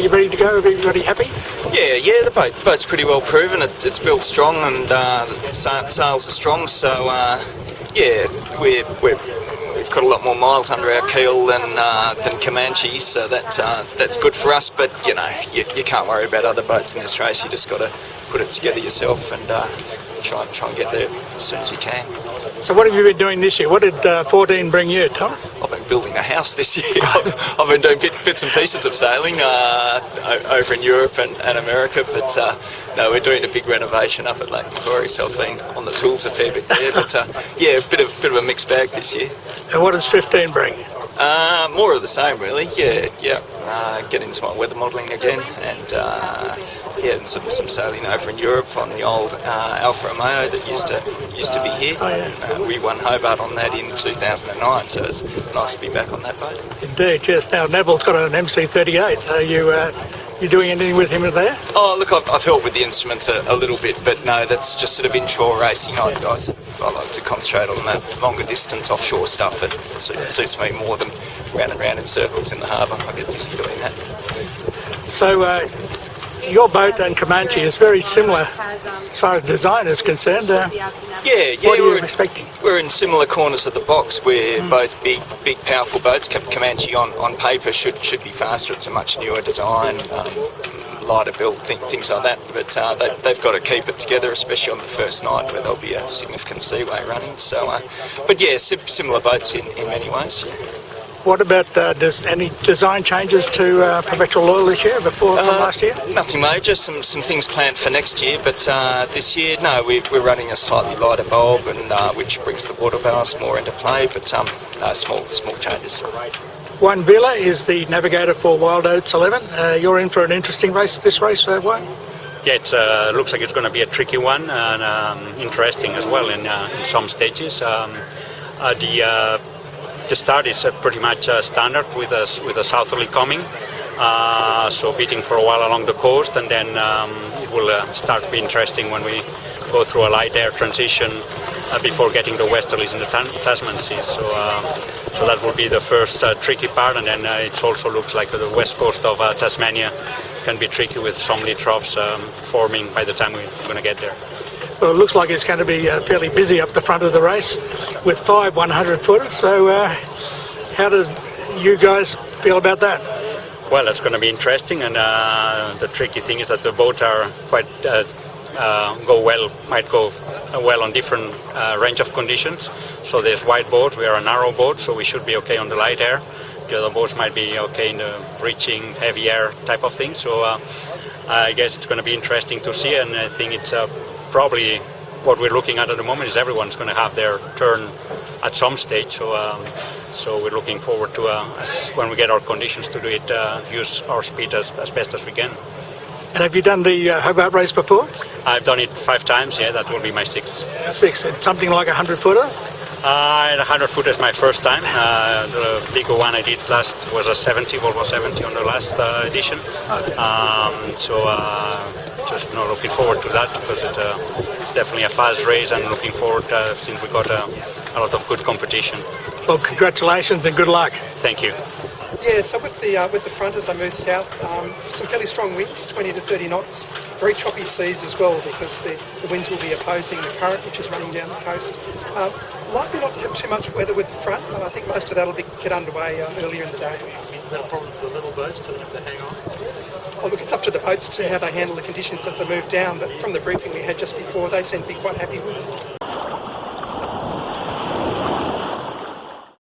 you ready to go? Everybody happy? Yeah, the boat's pretty well proven. It's built strong and the sails are strong. So we've got a lot more miles under our keel than Comanche, so that's good for us. But you can't worry about other boats in this race. You just got to put it together yourself and try and get there as soon as you can. So what have you been doing this year? What did 14 bring you, Tom? I've been building a house this year. I've been doing bits and pieces of sailing over in Europe and America, but no, we're doing a big renovation up at Lake Macquarie, so I've been on the tools a fair bit there. But a bit of a mixed bag this year. And what does 15 bring? More of the same, really. Get into my weather modelling again, and some sailing over in Europe on the old Alfa Romeo that used to be here. Oh, yeah. We won Hobart on that in 2009, so it's nice to be back on that boat. Indeed, yes. Now Neville's got an MC38. Are you doing anything with him there? Oh, look, I've helped with the instruments a little bit, but no, that's just sort of inshore racing. I like to concentrate on that longer distance offshore stuff. It suits me more than round and round in circles in the harbour. I get dizzy doing that. So your boat and Comanche is very similar as far as design is concerned. What are you expecting? We're in similar corners of the box. We're both big, powerful boats. Comanche on paper should be faster. It's a much newer design, lighter build, things like that. But they've got to keep it together, especially on the first night where there'll be a significant seaway running. So, similar boats in many ways. Yeah. What about any design changes to Perpetual LOYAL this year from last year? Nothing major. Some things planned for next year, but this year, no, we're running a slightly lighter bulb, and which brings the water ballast more into play. But small changes. Juan Vila is the navigator for Wild Oats 11. You're in for an interesting race this race, Juan. Yeah, it looks like it's going to be a tricky one and interesting as well in some stages. The start is pretty much standard with a southerly coming, so beating for a while along the coast, and then it will start to be interesting when we go through a light air transition before getting the westerlies in the Tasman Sea. So that will be the first tricky part, and then it also looks like the west coast of Tasmania can be tricky with some lee troughs forming by the time we're going to get there. Well, it looks like it's going to be fairly busy up the front of the race with 5 100-footers. So how do you guys feel about that? Well, it's going to be interesting, and the tricky thing is that the boats are quite might go well on different range of conditions. So there's wide boats, we are a narrow boat, so we should be okay on the light air. The other boats might be okay in the reaching heavy air type of thing. So I guess it's going to be interesting to see, and I think it's probably what we're looking at the moment is everyone's going to have their turn at some stage. So we're looking forward to when we get our conditions to do it, use our speed as best as we can. And have you done the Hobart race before? I've done it 5 times. Yeah, that will be my 6th. 6. It's something like a 100-footer. 100-foot is my first time. The bigger one I did last was a 70, Volvo 70 on the last edition. Just looking forward to that because it's definitely a fast race, and looking forward since we got a lot of good competition. Well, congratulations and good luck. Thank you. Yeah, so with the front as I move south, some fairly strong winds, 20 to 30 knots, very choppy seas as well because the winds will be opposing the current which is running down the coast. Likely not to have too much weather with the front, and I think most of that will get underway earlier in the day. Is that a problem for the little boats to have to hang on? Well, look, it's up to the boats to how they handle the conditions as they move down, but from the briefing we had just before, they seem to be quite happy with it.